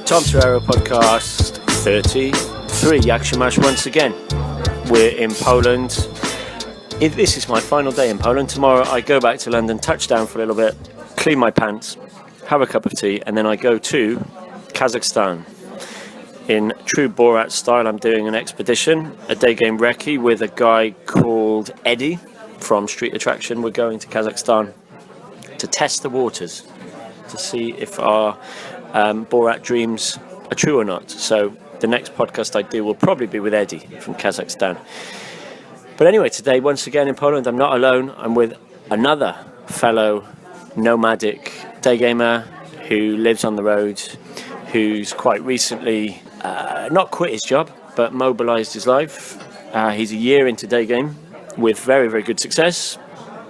Tom Torero podcast 33, Yakshimash once again. We're in Poland. This is my final day in Poland. Tomorrow I go back to London, touch down for a little bit, clean my pants, have a cup of tea, and then I go to Kazakhstan. In true Borat style, I'm doing an expedition, a day game recce with a guy called Eddie from Street Attraction. We're going to Kazakhstan to test the waters, to see if our Borat dreams are true or not. So the next podcast I do will probably be with Eddie from Kazakhstan. But anyway, today, once again in Poland, I'm not alone. I'm with another fellow nomadic day gamer who lives on the road, who's quite recently not quit his job, but mobilized his life. He's a year into day game with very, very good success.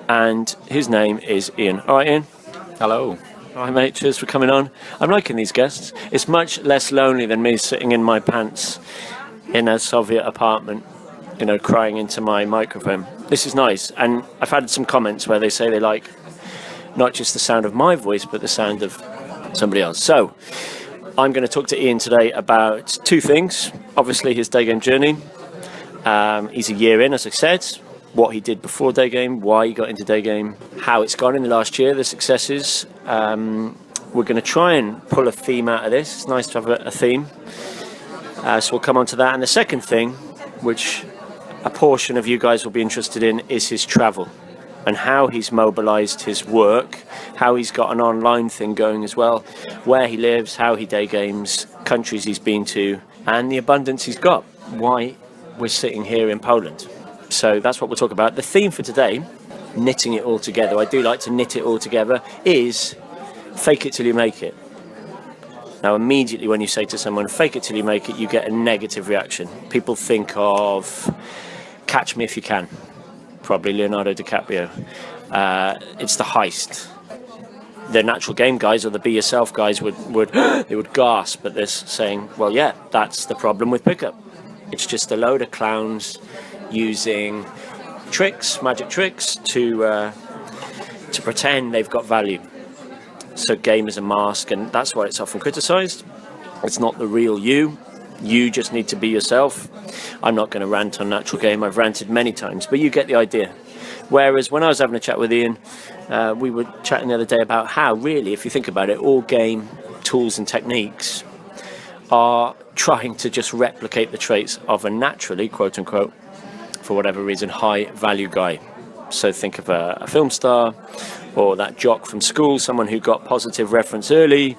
And his name is Ian. All right, Ian? Hello. Hi mate, cheers for coming on. I'm liking these guests. It's much less lonely than me sitting in my pants in a Soviet apartment, you know, crying into my microphone. This is nice. And I've had some comments where they say they like not just the sound of my voice, but the sound of somebody else. So I'm going to talk to Ian today about two things. Obviously his day game journey. He's a year in, as I said. What he did before day game, why he got into day game, how it's gone in the last year, the successes. We're going to try and pull a theme out of this. It's nice to have a theme. So we'll come on to that. And the second thing, which a portion of you guys will be interested in, is his travel and how he's mobilized his work, how he's got an online thing going as well, where he lives, how he day games, countries he's been to, and the abundance he's got, why we're sitting here in Poland. So that's what we'll talk about. The theme for today, knitting it all together, I do like to knit it all together, is fake it till you make it. Now immediately when you say to someone, fake it till you make it, you get a negative reaction. People think of Catch Me If You Can, probably Leonardo DiCaprio. It's the heist. The natural game guys or the be yourself guys would they would gasp at this, saying, well yeah, that's the problem with pickup. It's just a load of clowns using tricks, magic tricks, to pretend they've got value. So game is a mask, and that's why it's often criticised. It's not the real you. You just need to be yourself. I'm not going to rant on natural game. I've ranted many times, but you get the idea. Whereas when I was having a chat with Ian, we were chatting the other day about how really, if you think about it, all game tools and techniques are trying to just replicate the traits of a naturally, quote unquote, for whatever reason, high value guy. So think of a film star, or that jock from school, someone who got positive reference early,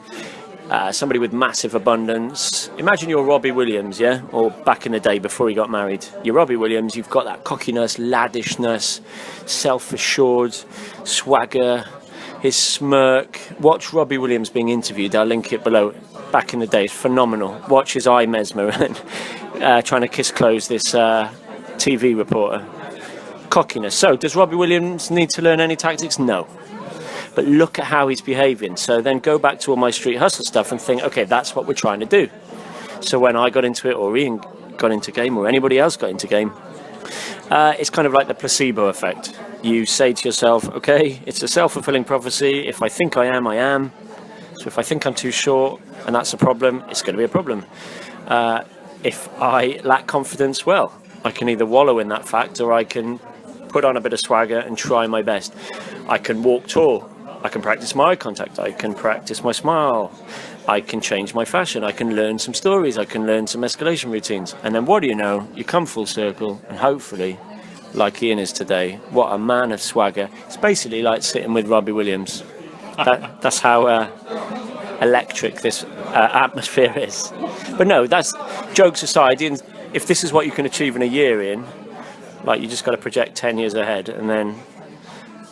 somebody with massive abundance. Imagine you're Robbie Williams, yeah? Or back in the day before he got married. You're Robbie Williams, you've got that cockiness, laddishness, self-assured, swagger, his smirk. Watch Robbie Williams being interviewed, I'll link it below. Back in the day, phenomenal. Watch his eye mesmer trying to kiss close this TV reporter. Cockiness. So, does Robbie Williams need to learn any tactics? No. But look at how he's behaving. So then go back to all my street hustle stuff and think, okay, that's what we're trying to do. So when I got into it, or Ian got into game, or anybody else got into game, it's kind of like the placebo effect. You say to yourself, okay, it's a self-fulfilling prophecy. If I think I am, I am. So if I think I'm too short, and that's a problem, it's going to be a problem. If I lack confidence, well, I can either wallow in that fact, or I can put on a bit of swagger and try my best. I can walk tall. I can practice my eye contact. I can practice my smile. I can change my fashion. I can learn some stories. I can learn some escalation routines. And then what do you know? You come full circle, and hopefully, like Ian is today, what a man of swagger. It's basically like sitting with Robbie Williams. That's how electric this atmosphere is. But no, that's jokes aside. Ian, if this is what you can achieve in a year, in, like, you just got to project 10 years ahead, and then,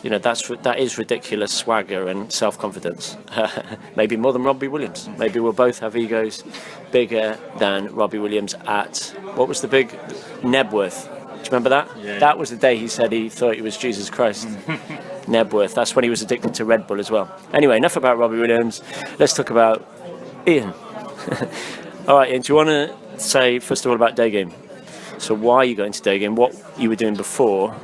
you know, that is ridiculous swagger and self-confidence. Maybe more than Robbie Williams. Maybe we'll both have egos bigger than Robbie Williams at, what was the big, Nebworth. Do you remember that? Yeah. That was the day he said he thought he was Jesus Christ. Nebworth. That's when he was addicted to Red Bull as well. Anyway, enough about Robbie Williams. Let's talk about Ian. All right, Ian, do you want to say, first of all, about day game? So why you got into day game, what you were doing before,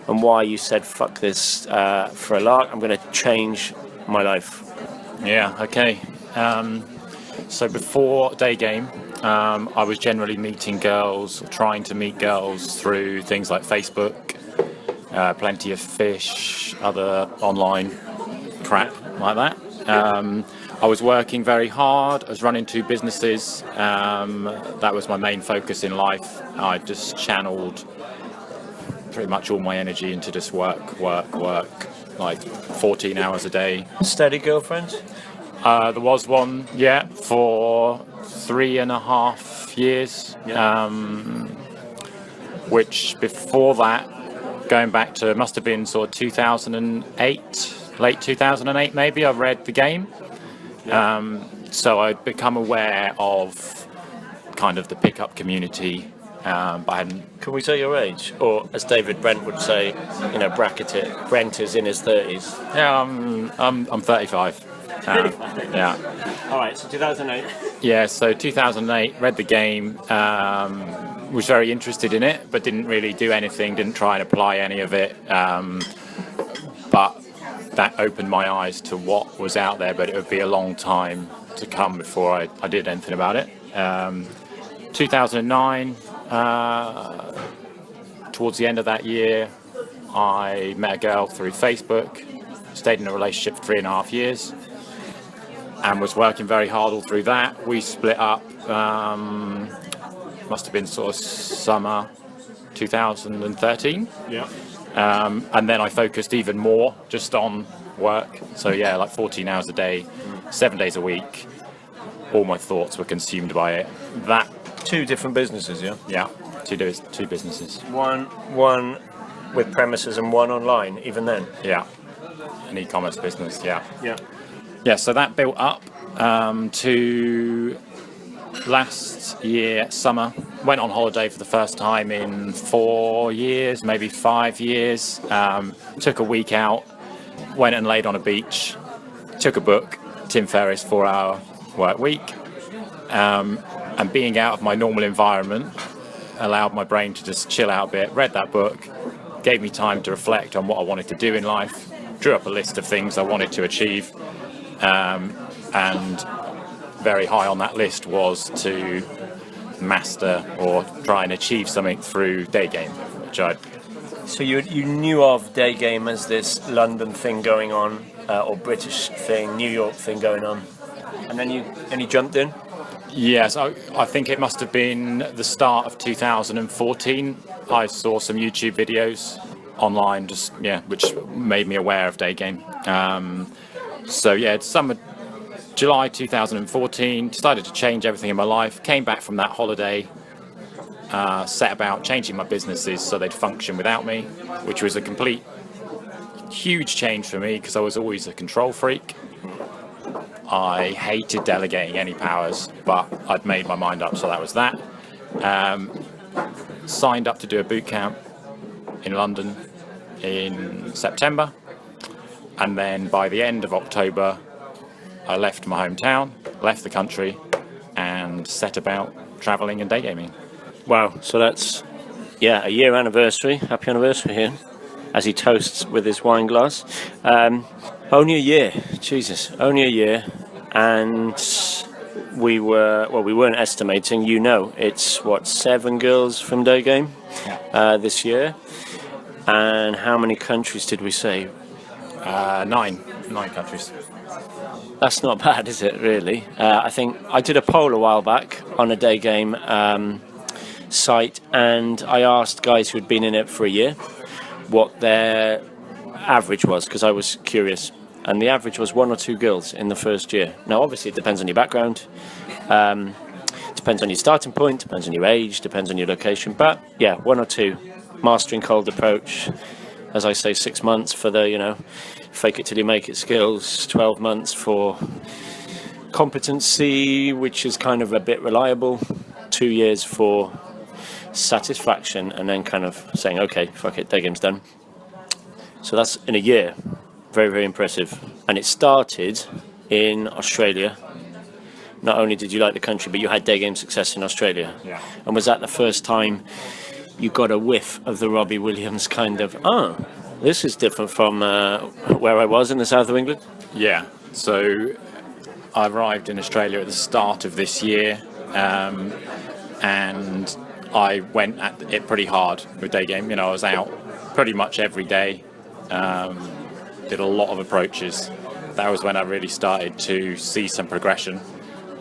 and why you said, fuck this, for a lark, I'm going to change my life. Yeah, okay. So before day game, I was generally meeting girls, or trying to meet girls through things like Facebook, Plenty of Fish, other online crap like that. I was working very hard. I was running 2 businesses. That was my main focus in life. I just channeled pretty much all my energy into just work, like 14 hours a day. Steady girlfriend? There was one, for 3.5 years. Yeah. Which before that, going back to, must have been sort of 2008, late 2008 maybe, I read the game. Yeah. So I'd become aware of kind of the pickup community, but I hadn't. Can we say your age? Or, as David Brent would say, bracket it, Brent is in his 30s. Yeah, I'm 35. Yeah. All right, so 2008. Yeah, so 2008, read the game, was very interested in it, but didn't really do anything, didn't try and apply any of it. But that opened my eyes to what was out there, but it would be a long time to come before I did anything about it. 2009, towards the end of that year, I met a girl through Facebook, stayed in a relationship for 3.5 years, and was working very hard all through that. We split up, must have been sort of summer 2013. Yeah. And then I focused even more just on work. So yeah, like 14 hours a day, 7 days a week. All my thoughts were consumed by it. That 2 different businesses, yeah? Yeah, two businesses. One with premises and one online, even then? Yeah, an e-commerce business, yeah. Yeah. Yeah, so that built up to last year, summer. Went on holiday for the first time in 4 years, maybe 5 years. Took a week out, went and laid on a beach, took a book, Tim Ferriss' 4-Hour Work Week. And being out of my normal environment allowed my brain to just chill out a bit. Read that book, gave me time to reflect on what I wanted to do in life, drew up a list of things I wanted to achieve. And very high on that list was to master or try and achieve something through day game, which I. So you knew of day game as this London thing going on, or British thing, New York thing going on, and then you jumped in. Yes, I think it must have been the start of 2014. I saw some YouTube videos online, which made me aware of day game. So yeah, it's summer, July 2014, decided to change everything in my life, came back from that holiday, set about changing my businesses so they'd function without me, which was a complete huge change for me because I was always a control freak. I hated delegating any powers, but I'd made my mind up, so that was that. Signed up to do a boot camp in London in September. And then by the end of October, I left my hometown, left the country, and set about travelling and day gaming. Wow, so that's, a year anniversary. Happy anniversary here, as he toasts with his wine glass. Only a year, Jesus, only a year. And we weren't estimating, it's 7 girls from day game this year. And how many countries did we say? 9 countries. That's not bad, is it, really? I think I did a poll a while back on a day game site, and I asked guys who had been in it for a year what their average was, because I was curious. And the average was 1 or 2 girls in the first year. Now, obviously, it depends on your background, depends on your starting point, depends on your age, depends on your location. But, 1 or 2. Mastering cold approach, as I say, 6 months for the, fake it till you make it skills, 12 months for competency, which is kind of a bit reliable, 2 years for satisfaction, and then kind of saying, okay, fuck it, day game's done. So that's in a year. Very, very impressive. And it started in Australia. Not only did you like the country, but you had day game success in Australia. Yeah. And was that the first time you got a whiff of the Robbie Williams kind of, this is different from where I was in the south of England? Yeah. So I arrived in Australia at the start of this year, and I went at it pretty hard with day game. I was out pretty much every day, did a lot of approaches. That was when I really started to see some progression.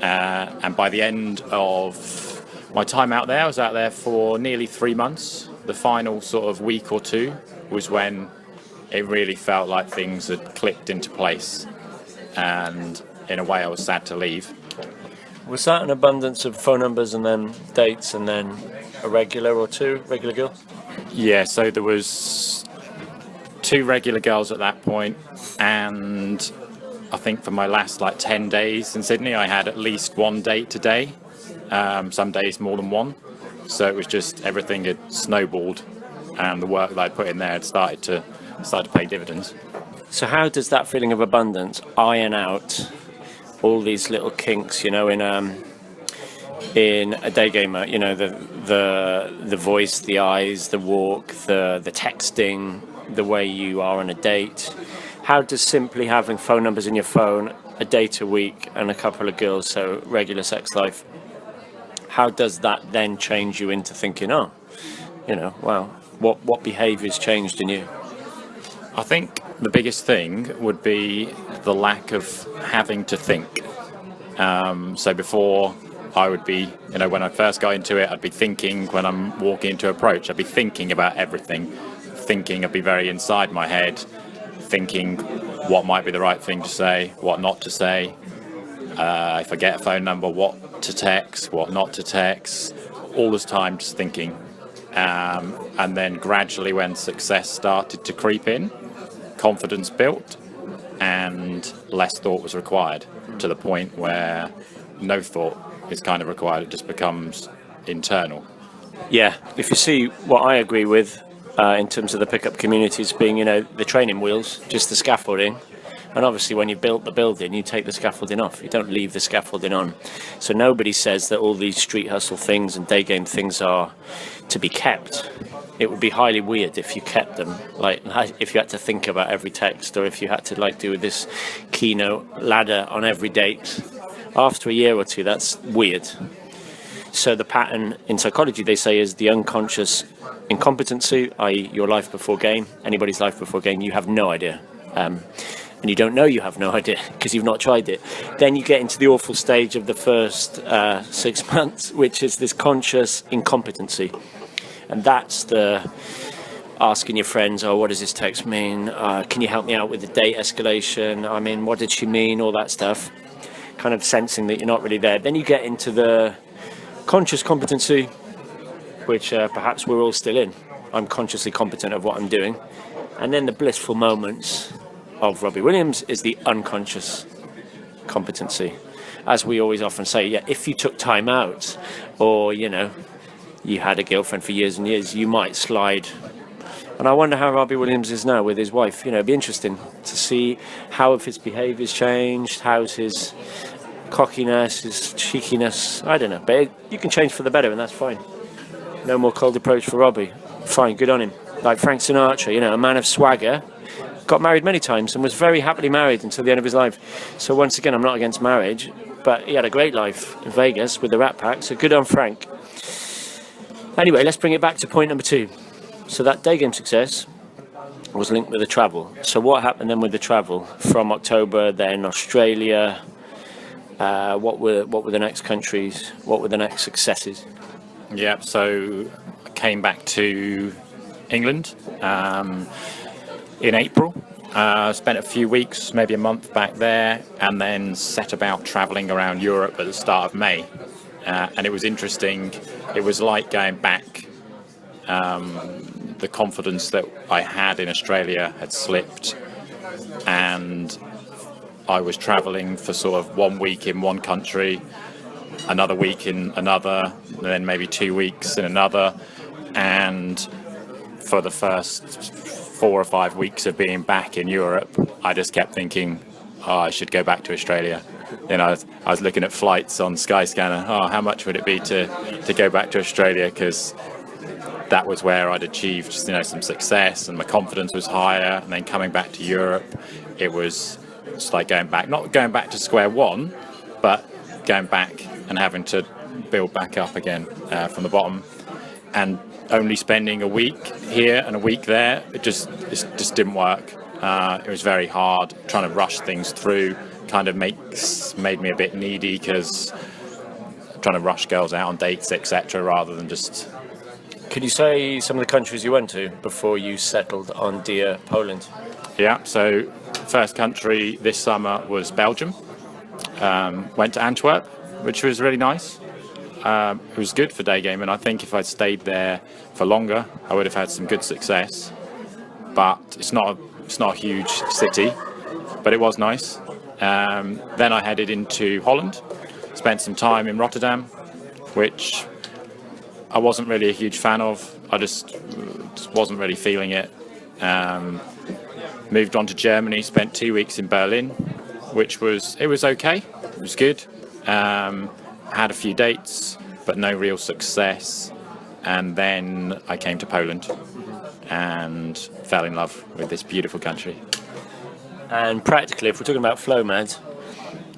And by the end of my time out there, I was out there for nearly 3 months. The final sort of week or two was when it really felt like things had clicked into place. And in a way, I was sad to leave. Was that an abundance of phone numbers and then dates and then a regular or two regular girls? Yeah, so there was 2 regular girls at that point, and I think for my last 10 days in Sydney, I had at least 1 date a day, some days more than 1. So it was just everything had snowballed, and the work that I put in there had started to pay dividends. So how does that feeling of abundance iron out all these little kinks, in a day gamer? The voice, the eyes, the walk, the texting, the way you are on a date. How does simply having phone numbers in your phone, a date a week, and a couple of girls, so regular sex life, how does that then change you into thinking, wow, what behaviours changed in you? I think the biggest thing would be the lack of having to think. So before, I would be, when I first got into it, I'd be thinking when I'm walking into approach, I'd be thinking about everything. I'd be very inside my head, thinking what might be the right thing to say, what not to say. If I get a phone number, what to text, what not to text. All this time just thinking. And then gradually when success started to creep in, confidence built and less thought was required, to the point where no thought is kind of required. It just becomes internal. Yeah, if you see what I agree with in terms of the pickup communities being, the training wheels, just the scaffolding. And obviously when you built the building, you take the scaffolding off. You don't leave the scaffolding on. So nobody says that all these street hustle things and day game things are to be kept. It would be highly weird if you kept them. Like if you had to think about every text, or if you had to do this keynote ladder on every date. After a year or two, that's weird. So the pattern in psychology, they say, is the unconscious incompetency, i.e. your life before game, anybody's life before game. You have no idea. And you don't know you have no idea because you've not tried it. Then you get into the awful stage of the first 6 months, which is this conscious incompetency. And that's the asking your friends, what does this text mean? Can you help me out with the date escalation? I mean, what did she mean? All that stuff. Kind of sensing that you're not really there. Then you get into the conscious competency, which perhaps we're all still in. I'm consciously competent of what I'm doing. And then the blissful moments of Robbie Williams is the unconscious competency. As we always often say, if you took time out, or, you had a girlfriend for years and years, you might slide. And I wonder how Robbie Williams is now with his wife. It'd be interesting to see how have his behaviours changed, how's his cockiness, his cheekiness. I don't know, but you can change for the better, and that's fine. No more cold approach for Robbie. Fine, good on him. Like Frank Sinatra, a man of swagger, got married many times and was very happily married until the end of his life. So once again, I'm not against marriage, but he had a great life in Vegas with the Rat Pack, so good on Frank. Anyway, let's bring it back to point number 2. So that day game success was linked with the travel. So what happened then with the travel? From October, then Australia, what were the next countries? What were the next successes? Yeah, so I came back to England in April. Spent a few weeks, maybe a month back there, and then set about travelling around Europe at the start of May. And it was interesting. It was like going back. The confidence that I had in Australia had slipped, and I was travelling for sort of 1 week in one country, another week in another, and then maybe 2 weeks in another. And for the first 4 or 5 weeks of being back in Europe, I just kept thinking, I should go back to Australia. I was looking at flights on Skyscanner. How much would it be to go back to Australia? Because that was where I'd achieved, some success, and my confidence was higher. And then coming back to Europe, it was It's like not going back to square one, but going back and having to build back up again from the bottom, and only spending a week here and a week there. It just didn't work. It was very hard trying to rush things through. Kind of made me a bit needy because trying to rush girls out on dates, etc., rather than just. Could you say some of the countries you went to before you settled on dear Poland? Yeah, so first country this summer was Belgium. Went to Antwerp, which was really nice. It was good for day game, and I think if I'd stayed there for longer, I would have had some good success. But it's not a huge city, but it was nice. Then I headed into Holland, spent some time in Rotterdam, which I wasn't really a huge fan of. I just wasn't really feeling it. Moved on to Germany, spent 2 weeks in Berlin, which was okay. It was good. Had a few dates, but no real success. And then I came to Poland and fell in love with this beautiful country. And practically, if we're talking about Flowmad,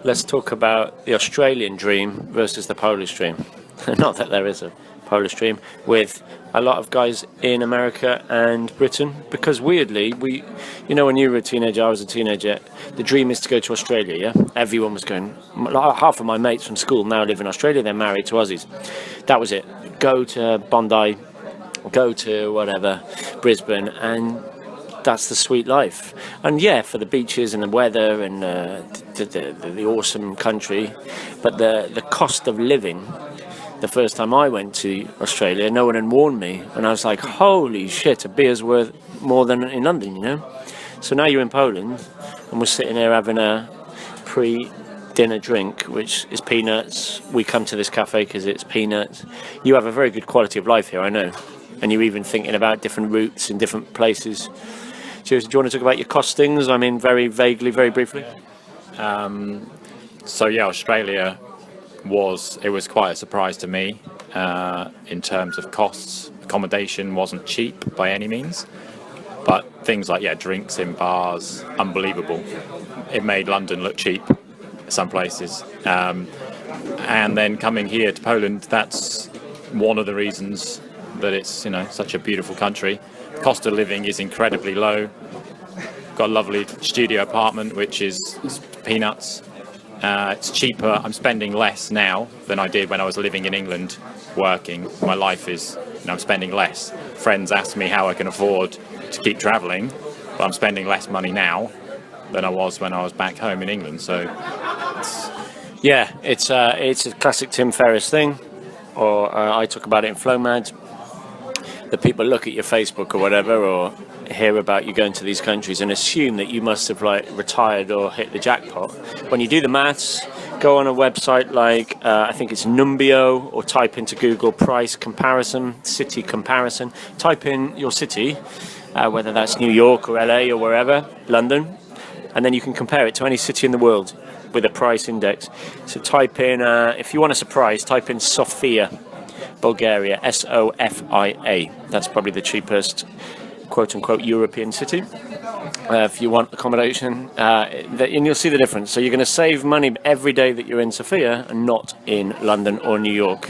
let's talk about the Australian dream versus the Polish dream. Not that there is a Polish dream, with a lot of guys in America and Britain, because weirdly, when you were a teenager, I was a teenager, the dream is to go to Australia, yeah? Everyone was going, half of my mates from school now live in Australia, they're married to Aussies. That was it. Go to Bondi, go to whatever, Brisbane, and that's the sweet life. And yeah, for the beaches and the weather and the awesome country, but the cost of living. The first time I went to Australia, no one had warned me, and I was like, holy shit, a beer's worth more than in London, you know? So now you're in Poland, and we're sitting here having a pre-dinner drink, which is peanuts. We come to this cafe because it's peanuts. You have a very good quality of life here, I know, and you're even thinking about different routes in different places. So do you want to talk about your costings? I mean, very vaguely, very briefly. Australia was quite a surprise to me in terms of costs. Accommodation wasn't cheap by any means, but things like drinks in bars, unbelievable. It made London look cheap some places, and then coming here to Poland, that's one of the reasons that it's such a beautiful country. Cost of living is incredibly low. Got a lovely studio apartment which is peanuts. It's cheaper. I'm spending less now than I did when I was living in England working. My life is, I'm spending less. Friends ask me how I can afford to keep travelling, but I'm spending less money now than I was when I was back home in England. So, it's a classic Tim Ferriss thing, or I talk about it in Flowmad. The people look at your Facebook or whatever, or hear about you going to these countries and assume that you must have retired or hit the jackpot. When you do the maths, go on a website like I think it's Numbeo, or type into Google price comparison, city comparison. Type in your city, whether that's New York or LA or wherever, London, and then you can compare it to any city in the world with a price index. So type in, if you want a surprise, type in Sofia, Bulgaria, Sofia. That's probably the cheapest quote-unquote European city. If you want accommodation, and you'll see the difference. So you're going to save money every day that you're in Sofia and not in London or New York.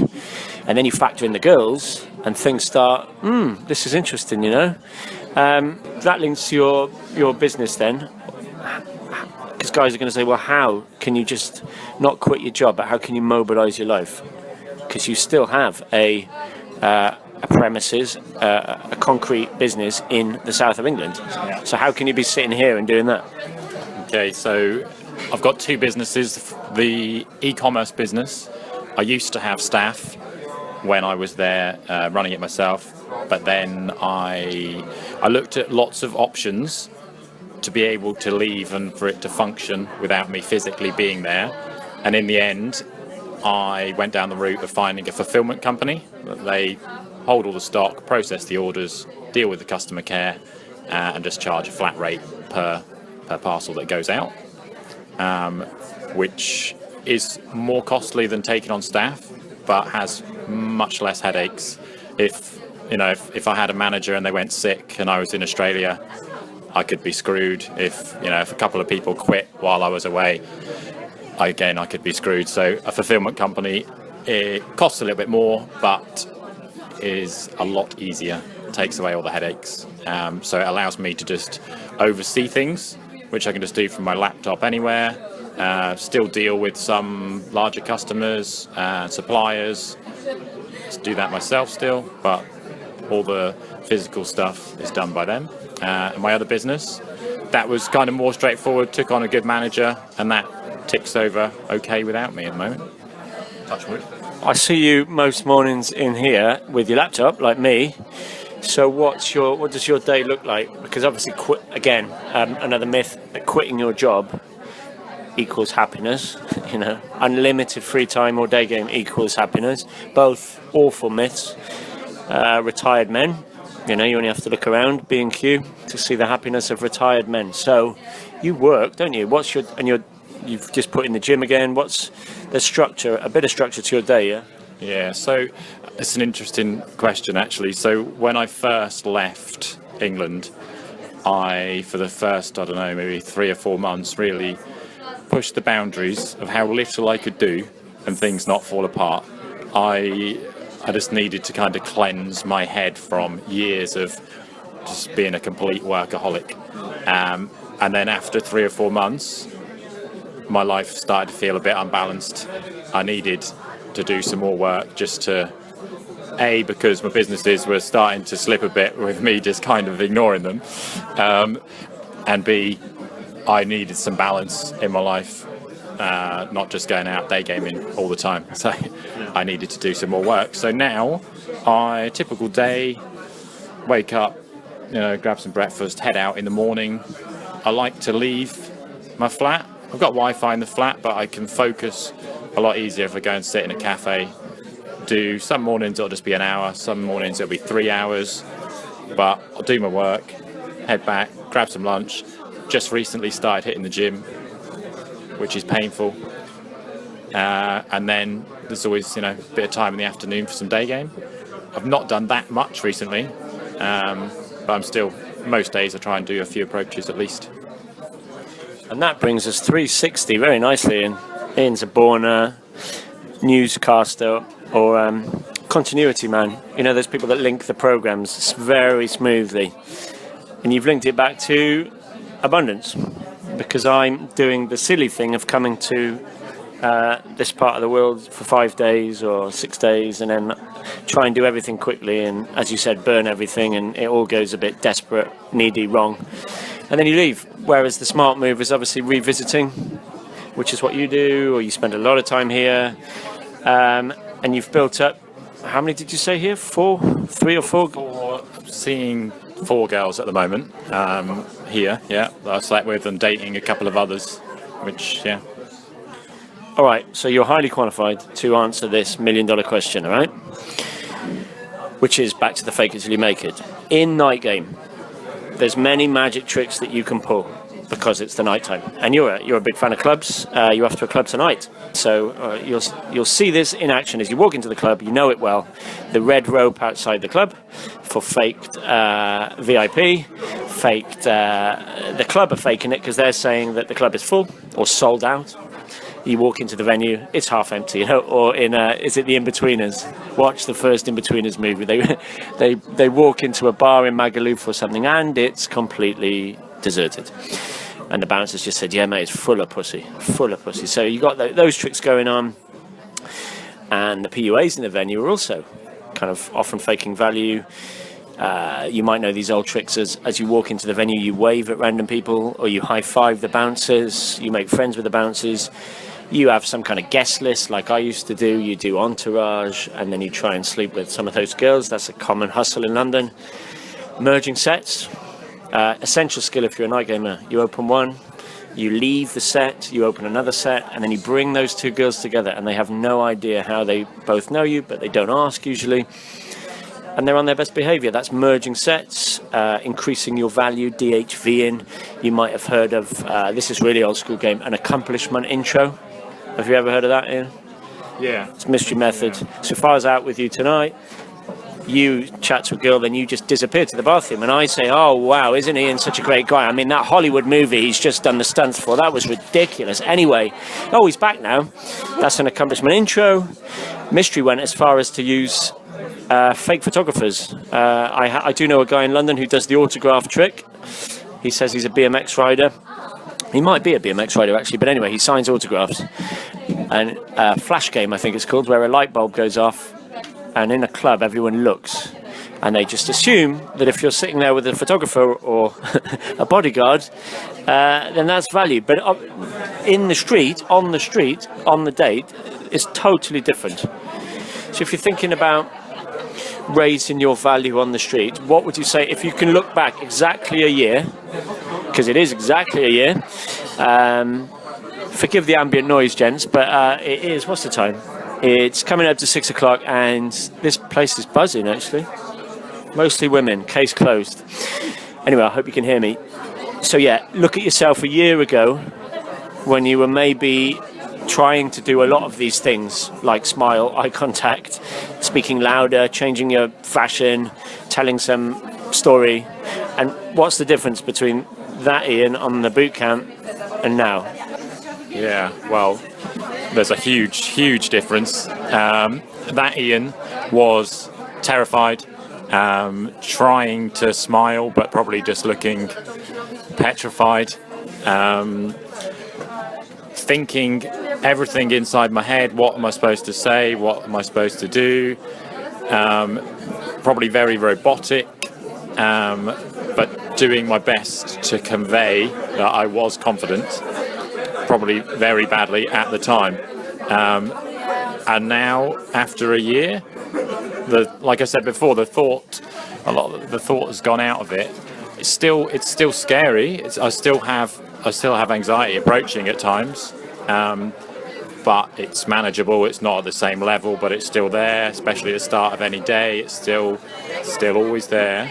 And then you factor in the girls, and things start, this is interesting, That links to your business then. Because guys are going to say, well, how can you just not quit your job, but how can you mobilise your life? Because you still have a premises, a concrete business in the south of England. Yeah. So how can you be sitting here and doing that? Okay, so I've got two businesses. The e-commerce business, I used to have staff when I was there running it myself, but then I looked at lots of options to be able to leave and for it to function without me physically being there. And in the end, I went down the route of finding a fulfillment company. They hold all the stock, process the orders, deal with the customer care, and just charge a flat rate per parcel that goes out, which is more costly than taking on staff, but has much less headaches. If I had a manager and they went sick and I was in Australia, I could be screwed if a couple of people quit while I was away. I could be screwed. So a fulfillment company, it costs a little bit more, but is a lot easier. Takes away all the headaches. So it allows me to just oversee things, which I can just do from my laptop anywhere. Still deal with some larger customers, suppliers. Just do that myself still, but all the physical stuff is done by them. And my other business, that was kind of more straightforward. Took on a good manager, and that ticks over okay without me at the moment. Touch wood. I see you most mornings in here with your laptop, like me. So what does your day look like? Because obviously, another myth that quitting your job equals happiness. Unlimited free time or day game equals happiness. Both awful myths. Retired men, you only have to look around B&Q to see the happiness of retired men. So you work, don't you? You've just put in the gym again. What's the structure? A bit of structure to your day, yeah? Yeah. So it's an interesting question, actually. So when I first left England, for the first, maybe 3 or 4 months, really pushed the boundaries of how little I could do and things not fall apart. I just needed to kind of cleanse my head from years of just being a complete workaholic. And then after 3 or 4 months, my life started to feel a bit unbalanced. I needed to do some more work just to, because my businesses were starting to slip a bit with me just kind of ignoring them. And B, I needed some balance in my life. Not just going out day gaming all the time. So I needed to do some more work. So now, typical day, wake up, grab some breakfast, head out in the morning. I like to leave my flat. I've got Wi-Fi in the flat, but I can focus a lot easier if I go and sit in a cafe. Some mornings it'll just be an hour, some mornings it'll be 3 hours. But I'll do my work, head back, grab some lunch. Just recently started hitting the gym, which is painful, and then there's always a bit of time in the afternoon for some day game. I've not done that much recently, but I'm still, most days I try and do a few approaches at least. And that brings us 360 very nicely in. Ian's a born newscaster or continuity man. Those people that link the programs very smoothly, and you've linked it back to abundance. Because I'm doing the silly thing of coming to this part of the world for 5 days or 6 days and then try and do everything quickly and, as you said, burn everything, and it all goes a bit desperate, needy, wrong. And then you leave. Whereas the smart move is obviously revisiting, which is what you do, or you spend a lot of time here. And you've built up, how many did you say here? 3 or 4? Seeing 4 girls at the moment here, yeah. I slept with and dating a couple of others, which, yeah. All right, so you're highly qualified to answer this $1 million question, all right? Which is back to the fake it till you make it. In night game, there's many magic tricks that you can pull because it's the night time. And you're a big fan of clubs. You're off to a club tonight. So you'll see this in action as you walk into the club. You know it well. The red rope outside the club for faked VIP. The club are faking it because they're saying that the club is full or sold out. You walk into the venue, it's half empty, or is it the In-Betweeners? Watch the first In-Betweeners movie. They walk into a bar in Magaluf or something and it's completely deserted. And the bouncers just said, yeah, mate, it's full of pussy. So you got those tricks going on. And the PUAs in the venue are also kind of often faking value. You might know these old tricks as you walk into the venue, you wave at random people or you high-five the bouncers, you make friends with the bouncers. You have some kind of guest list like I used to do. You do entourage and then you try and sleep with some of those girls. That's a common hustle in London. Merging sets. Essential skill if you're a night gamer. You open one, you leave the set, you open another set, and then you bring those 2 girls together and they have no idea how they both know you, but they don't ask usually. And they're on their best behavior. That's merging sets, increasing your value, DHVing. You might have heard of, this is really old school game, an accomplishment intro. Have you ever heard of that, Ian? Yeah. It's mystery method. Yeah. So if I was out with you tonight, you chat to a girl, then you just disappear to the bathroom, and I say, oh wow, isn't Ian such a great guy? I mean, that Hollywood movie he's just done the stunts for, that was ridiculous. Anyway, oh, he's back now. That's an accomplishment. Intro. Mystery went as far as to use fake photographers. I do know a guy in London who does the autograph trick. He says he's a BMX rider. He might be a BMX rider actually, but anyway, he signs autographs. And flash game, I think it's called, where a light bulb goes off, and in a club everyone looks, and they just assume that if you're sitting there with a photographer or a bodyguard, then that's valued. But in the street, on the date, it's totally different. So if you're thinking about raising your value on the street, what would you say if you can look back exactly a year, because it is exactly a year, forgive the ambient noise, gents, but it is, what's the time? It's coming up to 6 o'clock, and this place is buzzing, actually. Mostly women, case closed. Anyway, I hope you can hear me. So yeah, look at yourself a year ago when you were maybe trying to do a lot of these things, like smile, eye contact, speaking louder, changing your fashion, telling some story. And what's the difference between that Ian on the boot camp and now? Yeah, well, there's a huge difference. That Ian was terrified, trying to smile, but probably just looking petrified, thinking everything inside my head. What am I supposed to say? What am I supposed to do? Probably very robotic, but doing my best to convey that I was confident. Probably very badly at the time, and now after a year, like I said before, a lot of the thought has gone out of it. It's still scary. I still have anxiety approaching at times, but it's manageable. It's not at the same level, but it's still there, especially at the start of any day. It's still always there,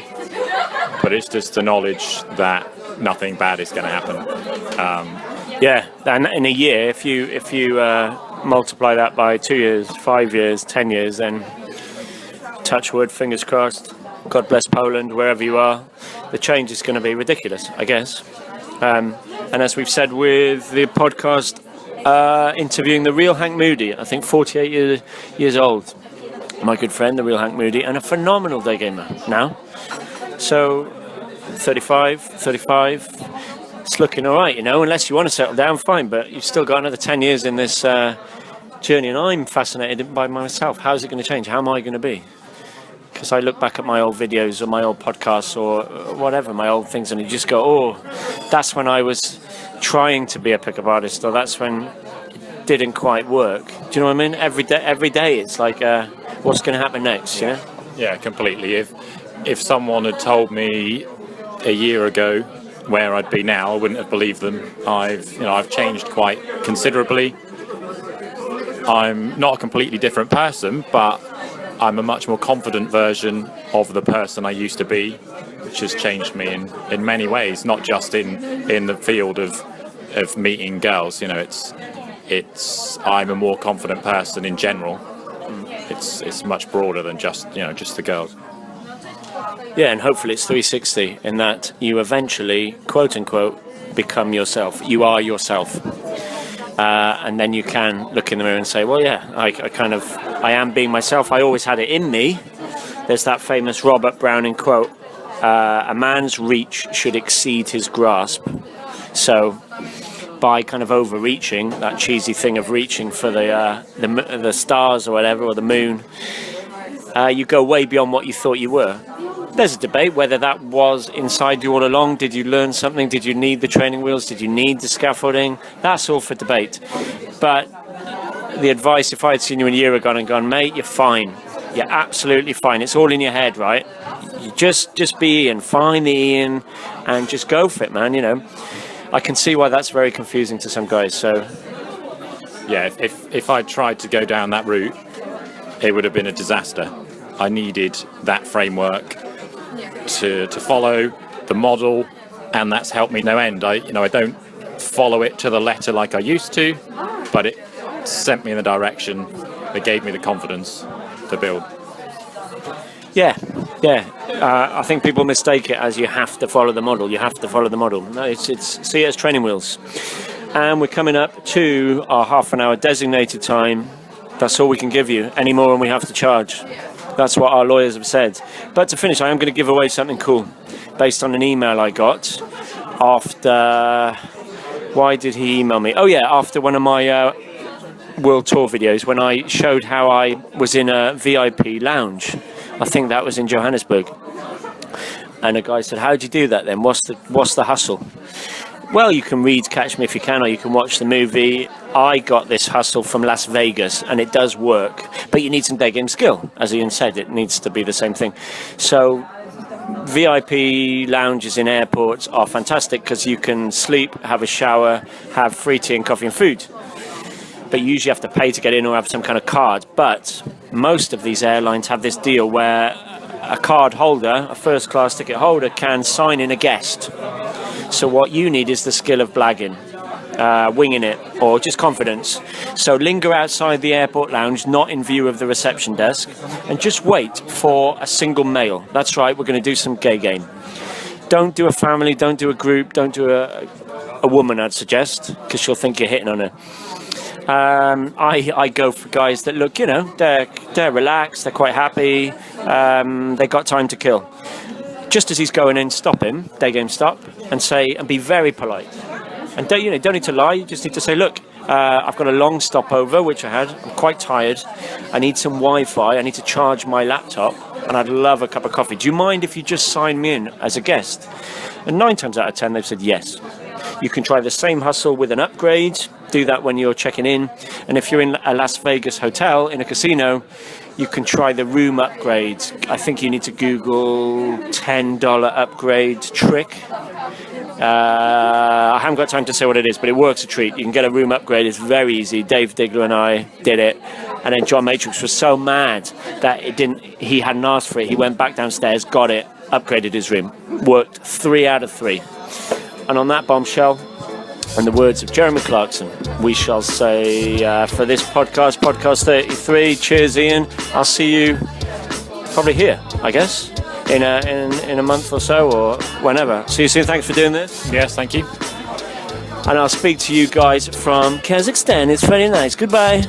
but it's just the knowledge that nothing bad is going to happen. Yeah, and in a year, if you multiply that by 2 years, 5 years, 10 years, then touch wood, fingers crossed, God bless Poland, wherever you are, the change is going to be ridiculous, I guess. And as we've said with the podcast, interviewing the real Hank Moody, I think 48 years old, my good friend, the real Hank Moody, and a phenomenal day gamer now. So 35, it's looking all right, unless you want to settle down, fine, but you've still got another 10 years in this journey, and I'm fascinated by myself. How's it going to change? How am I going to be? Because I look back at my old videos or my old podcasts or whatever, my old things, and you just go, oh, that's when I was trying to be a pickup artist, or that's when it didn't quite work. Do you know what I mean? Every day it's like, what's going to happen next, yeah? Yeah, completely. If someone had told me a year ago where I'd be now, I wouldn't have believed them. I've changed quite considerably. I'm not a completely different person, but I'm a much more confident version of the person I used to be, which has changed me in many ways, not just in the field of meeting girls. I'm a more confident person in general. It's much broader than just the girls. Yeah, and hopefully it's 360 in that you eventually, quote unquote, become yourself. You are yourself. And then you can look in the mirror and say, well, yeah, I am being myself. I always had it in me. There's that famous Robert Browning quote, a man's reach should exceed his grasp. So by kind of overreaching, that cheesy thing of reaching for the stars or whatever, or the moon, you go way beyond what you thought you were. There's a debate whether that was inside you all along. Did you learn something? Did you need the training wheels? Did you need the scaffolding? That's all for debate. But the advice, if I had seen you a year ago and gone, mate, you're fine. You're absolutely fine. It's all in your head, right? You just be Ian, find the Ian, and just go for it, man. I can see why that's very confusing to some guys. So, yeah, if I tried to go down that route, it would have been a disaster. I needed that framework to follow, the model, and that's helped me no end. I don't follow it to the letter like I used to, but it sent me in the direction that gave me the confidence to build. Yeah. I think people mistake it as you have to follow the model. You have to follow the model. No, it's see it as training wheels. And we're coming up to our half an hour designated time. That's all we can give you. Any more and we have to charge. That's what our lawyers have said. But to finish, I am going to give away something cool based on an email I got after... Why did he email me? Oh yeah, after one of my World Tour videos when I showed how I was in a VIP lounge. I think that was in Johannesburg. And a guy said, how'd you do that then? What's the hustle? Well, you can read Catch Me If You Can, or you can watch the movie. I got this hustle from Las Vegas, and it does work. But you need some day game skill. As Ian said, it needs to be the same thing. So VIP lounges in airports are fantastic because you can sleep, have a shower, have free tea and coffee and food. But you usually have to pay to get in or have some kind of card. But most of these airlines have this deal where a card holder, a first class ticket holder, can sign in a guest. So what you need is the skill of blagging, winging it, or just confidence. So linger outside the airport lounge, not in view of the reception desk, and just wait for a single male. That's right, we're going to do some gay game. Don't do a family, don't do a group, don't do a woman, I'd suggest, because she'll think you're hitting on her. I go for guys that look, they're relaxed, they're quite happy, they got time to kill. Just as he's going in, stop him, day game stop, and be very polite. And don't need to lie, you just need to say, look, I've got a long stopover, which I had, I'm quite tired, I need some Wi-Fi, I need to charge my laptop, and I'd love a cup of coffee. Do you mind if you just sign me in as a guest? And 9 times out of 10, they've said yes. You can try the same hustle with an upgrade, do that when you're checking in, and if you're in a Las Vegas hotel, in a casino, you can try the room upgrade. I think you need to Google $10 upgrade trick. I haven't got time to say what it is, but it works a treat. You can get a room upgrade. It's very easy. Dave Diggler and I did it. And then John Matrix was so mad that he hadn't asked for it. He went back downstairs, got it, upgraded his room. Worked 3 out of 3. And on that bombshell, and the words of Jeremy Clarkson, we shall say for this podcast 33, cheers Ian. I'll see you probably here, I guess, in a month or so, or whenever. See you soon. Thanks for doing this. Yes, thank you. And I'll speak to you guys from Kazakhstan. It's very nice. Goodbye.